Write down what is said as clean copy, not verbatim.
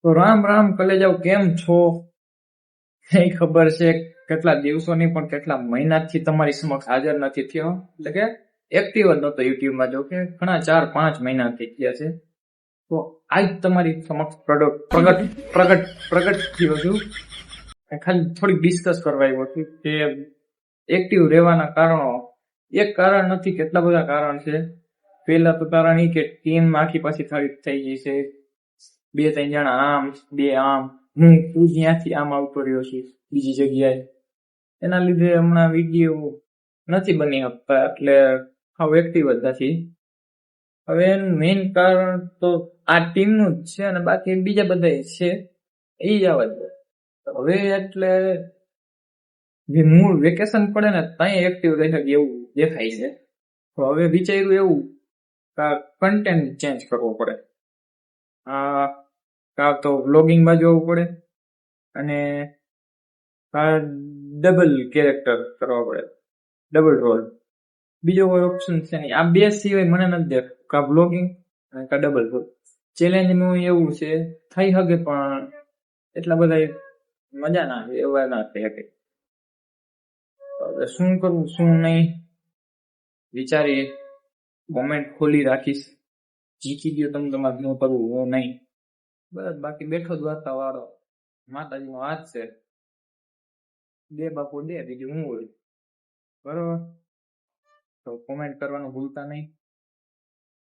તો રામ રામ કલેજાઓ, કેમ છો? કઈ ખબર છે કેટલા દિવસોની પણ કેટલા મહિનાથી તમારી સમક્ષ હાજર નથી થયો, એટલે કે એક્ટિવ જ નહોતો યુટ્યુબમાં. જો કે ઘણા 4-5 મહિના થઈ ગયા છે. તો આજ તમારી સમક્ષ પ્રગટ થયો છું. ખાલી થોડીક ડિસ્કસ કરવા આવ્યો છું કે એક્ટિવ રહેવાના કારણો. એક કારણ નથી, કેટલા બધા કારણ છે. પહેલા તો કારણ એ કે ટીમ આખી પાછી થઈ ગઈ છે. 2-3 જણા આમ, 2 આમ, હું ત્યાંથી આમ આવતો રહ્યો છું બીજી જગ્યાએ. એના લીધે હમણાં વિડીયો નથી બની શકતા, એટલે હાવ એક્ટિવ જ નથી. હવે મેઇન કારણ તો આ ટીમનું જ છે, અને બાકી બીજા બધા છે એ જ આવવા દે. હવે એટલે જે મૂળ વેકેશન પડે ને ત્યાં એક્ટિવ રહી શકે એવું દેખાય છે. તો હવે વિચાર્યું એવું કે કન્ટેન્ટ ચેન્જ કરવો પડે. કાં તો વ્લોગિંગ માં જવું પડે, અને ડબલ કેરેક્ટર કરવા પડે, ડબલ રોલ. બીજો કોઈ ઓપ્શન છે નહીં. આ બે સિવાય મને નથી દેખ, કા વ્લોગિંગ અને કા ડબલ રોલ. ચેલેન્જનું એવું છે, થઈ શકે પણ એટલા બધા મજા ના આવે, એવા ના થઈ શકે. શું કરવું શું નહીં વિચારીએ. કોમેન્ટ ખોલી રાખીશ, જીતી ગયો તમે તમારે ન કરવું હું નહીં. બસ બાકી બેઠો જ વાર્તા વાળો માતાજીનો હાથ છે. દે બાપુ દે, બીજું હું હોય. બરોબર, તો કોમેન્ટ કરવાનું ભૂલતા નહીં.